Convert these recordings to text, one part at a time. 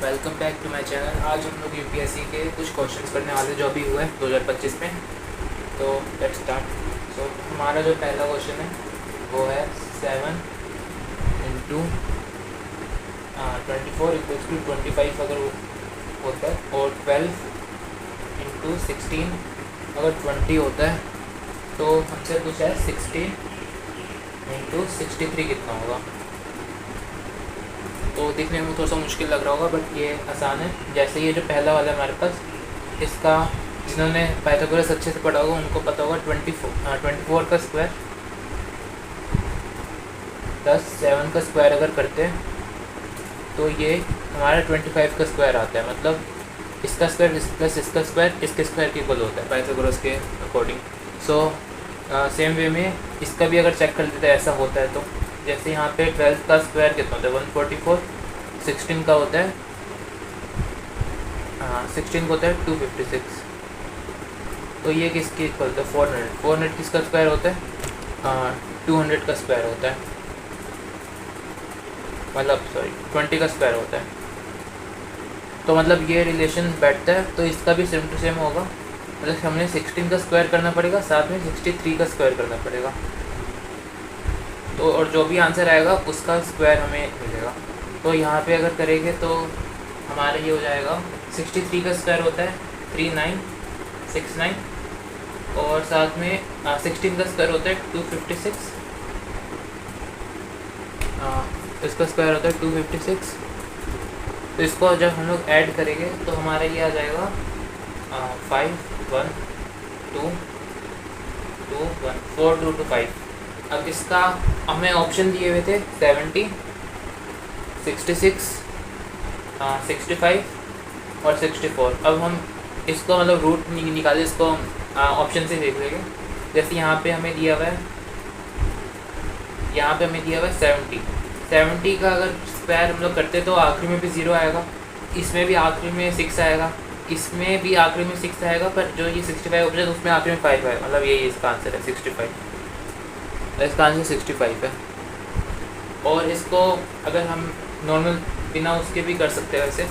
Welcome back to my channel. आज हम लोग यूपीएससी के कुछ क्वेश्चंस करने वाले जो भी हुए 2025 में। तो लेट्स स्टार्ट। सो हमारा जो पहला क्वेश्चन है वो है 7 इंटू 24 इक्वल्स टू 25 अगर होता है, और 12 इंटू 16 अगर 20 होता है, तो हमसे पूछा है 16 इंटू 63 कितना होगा। तो देखने में थोड़ा सा मुश्किल लग रहा होगा, बट ये आसान है। जैसे ये जो पहला वाला है हमारे पास, इसका जिन्होंने पाइथागोरस अच्छे से पढ़ा होगा उनको पता होगा 24 का स्क्वायर प्लस 7 का स्क्वायर अगर करते हैं तो ये हमारा 25 का स्क्वायर आता है। मतलब इसका स्क्वायर प्लस इसका स्क्वायर इसके स्क्वायर के इक्वल होता है पाइथागोरस के अकॉर्डिंग। सो सेम वे में इसका भी अगर चेक कर लेते हैं ऐसा होता है, तो जैसे यहाँ पे 12 का स्क्वायर कितना होता है 144, 16 का होता है 16 का होता है 256। तो ये किसके इक्वल होता है 400। 400 किसका स्क्वायर होता है 200 का स्क्वायर होता है, मतलब सॉरी 20 का स्क्वायर होता है। तो मतलब ये रिलेशन बैठता है, तो इसका भी सेम टू सेम होगा। मतलब हमें 16 का स्क्वायर करना पड़ेगा, साथ में 63 का स्क्वायर करना पड़ेगा। तो और जो भी आंसर आएगा उसका स्क्वायर हमें मिलेगा। तो यहाँ पे अगर करेंगे तो हमारा ये हो जाएगा 63 का स्क्वायर होता है 3969, और साथ में 16 का स्क्वायर होता है 256, इसका स्क्वायर होता है 256। तो इसको जब हम लोग ऐड करेंगे तो हमारा ये आ जाएगा 5 1 2 2 1 4 2 2 5। अब इसका हमें ऑप्शन दिए हुए थे 70, 66, 65 और 64। अब हम इसको मतलब रूट निकाले, इसको ऑप्शन से देख लेंगे। जैसे यहाँ पे हमें दिया हुआ है 70। 70 का अगर स्क्वायर हम लोग करते तो आखिरी में भी 0 आएगा, इसमें भी आखिरी में 6 आएगा, इसमें भी आखिरी में 6 आएगा, पर जो ये 65 ऑप्शन उसमें आखिरी में 5 आएगा। मतलब यही इसका आंसर है 65। इसका आंसर 65 है। और इसको अगर हम नॉर्मल बिना उसके भी कर सकते हैं वैसे।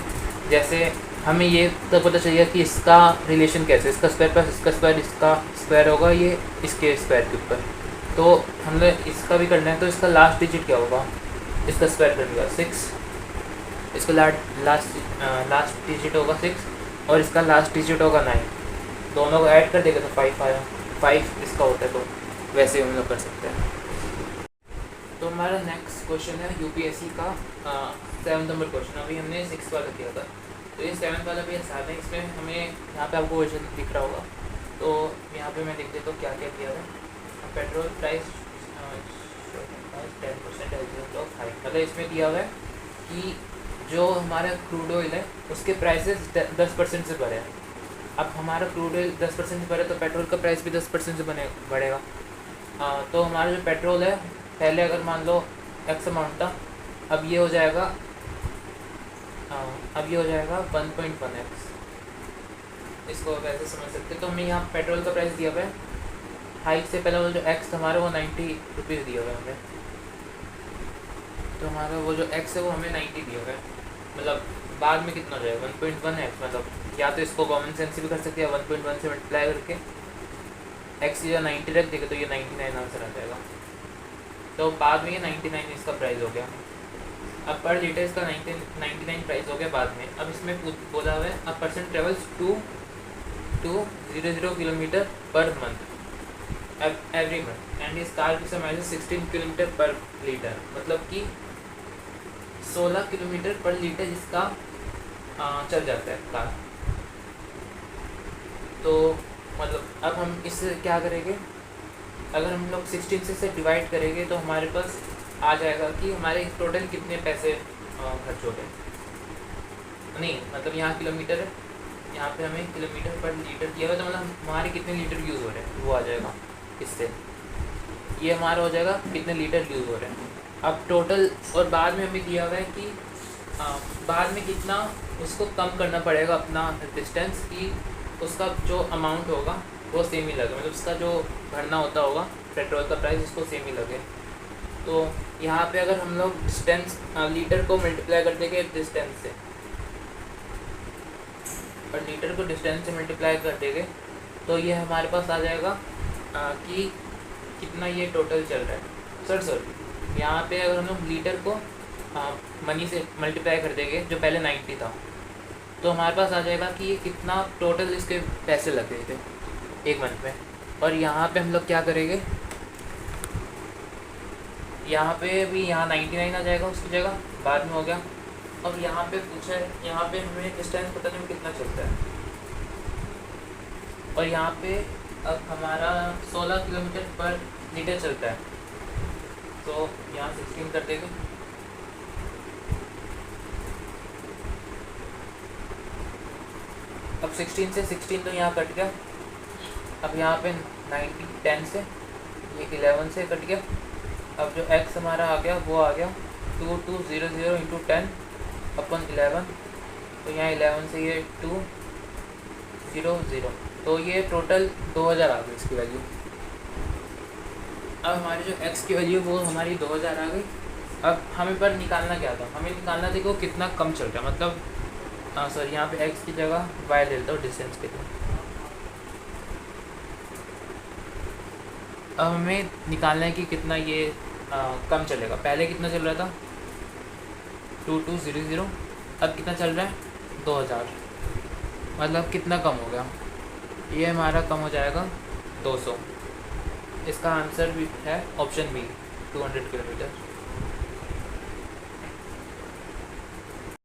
जैसे हमें ये तो पता चलेगा कि इसका रिलेशन कैसे, इसका स्क्वायर प्लस इसका स्क्वायर, इसका स्क्वायर होगा ये इसके स्क्वायर के ऊपर। तो हमें इसका भी करना है, तो इसका लास्ट डिजिट क्या होगा, इसका स्क्वायर करने का 6, इसका लास्ट डिजिट होगा 6 और इसका लास्ट डिजिट होगा 9। दोनों को ऐड कर देगा तो 5 आया, 5 इसका होता है। तो वैसे हम लोग कर सकते हैं। तो हमारा नेक्स्ट क्वेश्चन है यूपीएससी का 7 नंबर क्वेश्चन। अभी हमने 6 वाला किया था, तो ये 7 वाला भी आसान है। इसमें हमें यहाँ पे आपको क्वेश्चन दिख रहा होगा, तो यहाँ पे मैं लिख देता हूँ क्या क्या किया है। Petrol price 10% of hike. मतलब इसमें दिया हुआ है कि जो हमारा क्रूड ऑयल है उसके प्राइसेस 10% से बढ़े हैं। अब हमारा क्रूड ऑयल 10% से बढ़े तो पेट्रोल का प्राइस भी 10% से बढ़ेगा। तो हमारा जो पेट्रोल है पहले अगर मान लो एक्स अमाउंट था, अब ये हो जाएगा 1.1x। इसको वैसे समझ सकते हैं। तो हमें यहाँ पेट्रोल का प्राइस दिया हुआ है, हाइक से पहले वो जो एक्स हमारा वो 90 रुपीज़ दिया हुआ है हमें। तो हमारा वो जो एक्स है वो हमें 90 दिया हुआ है। मतलब बाद में कितना हो जाएगा 1.1x। मतलब या तो इसको कॉमन सेंस से भी कर सकते हैं, 1.1 से मल्टीप्लाई करके एक्स या 90 रख देगा तो ये 99 आंसर आ जाएगा। तो बाद में ये 99 इसका प्राइस हो गया। अब पर लीटर इसका 99 प्राइस हो गया बाद में। अब इसमें बोला हुआ है a person travels 200 kilometre per month every month and इस कार की माइलेज 16 किलोमीटर पर लीटर। मतलब कि 16 किलोमीटर पर लीटर इसका चल जाता है कार। तो मतलब अब हम इससे क्या करेंगे, अगर हम लोग 16 से डिवाइड करेंगे तो हमारे पास आ जाएगा कि हमारे टोटल कितने पैसे खर्च हो गए। नहीं मतलब यहाँ किलोमीटर है, यहाँ पे हमें किलोमीटर पर लीटर दिया हुआ, तो मतलब हमारे कितने लीटर यूज़ हो रहे हैं वो आ जाएगा इससे। ये हमारा हो जाएगा कितने लीटर यूज़ हो रहे हैं। अब टोटल और बाद में हमें दिया हुआ है कि बाद में कितना उसको कम करना पड़ेगा अपना डिस्टेंस, की उसका जो अमाउंट होगा वो सेम ही लगे। मतलब उसका जो भरना होता होगा पेट्रोल का प्राइस उसको सेम ही लगे। तो यहाँ पे अगर हम लोग डिस्टेंस लीटर को मल्टीप्लाई कर देंगे डिस्टेंस से, और लीटर को डिस्टेंस से मल्टीप्लाई कर देंगे तो ये हमारे पास आ जाएगा कि कितना ये टोटल चल रहा है। सर यहाँ पे अगर हम लोग लीटर को मनी से मल्टीप्लाई कर देंगे जो पहले 90 था, तो हमारे पास आ जाएगा कि ये कितना टोटल इसके पैसे लग गए थे एक मंथ में। और यहाँ पे हम लोग क्या करेंगे, यहाँ पे भी यहाँ 99 आ जाएगा उसकी जगह, बाद में हो गया। अब यहाँ पे पूछा है, यहाँ पे हमें डिस्टेंस पता नहीं कितना चलता है, और यहाँ पे अब हमारा 16 किलोमीटर पर लीटर चलता है, तो यहाँ 16 कर देंगे। अब 16 से 16 तो यहाँ कट गया। अब यहाँ पे 90 10 से ये 11 से कट गया। अब जो x हमारा आ गया वो आ गया 2200 इंटू 10 अपन 11, तो यहाँ 11 से ये 200, तो ये टोटल 2000 आ गई इसकी वैल्यू। अब हमारी जो x की वैल्यू वो हमारी 2000 आ गई। अब हमें पर निकालना क्या था, हमें निकालना था कि वो कितना कम चल रहा है, मतलब सॉरी यहाँ पे x की जगह y ले लेता हूँ डिस्टेंस के लिए। अब हमें निकालना है कि कितना ये कम चलेगा। पहले कितना चल रहा था 2200, अब कितना चल रहा है 2000, मतलब कितना कम हो गया, ये हमारा कम हो जाएगा 200। इसका आंसर भी है ऑप्शन बी 200 किलोमीटर।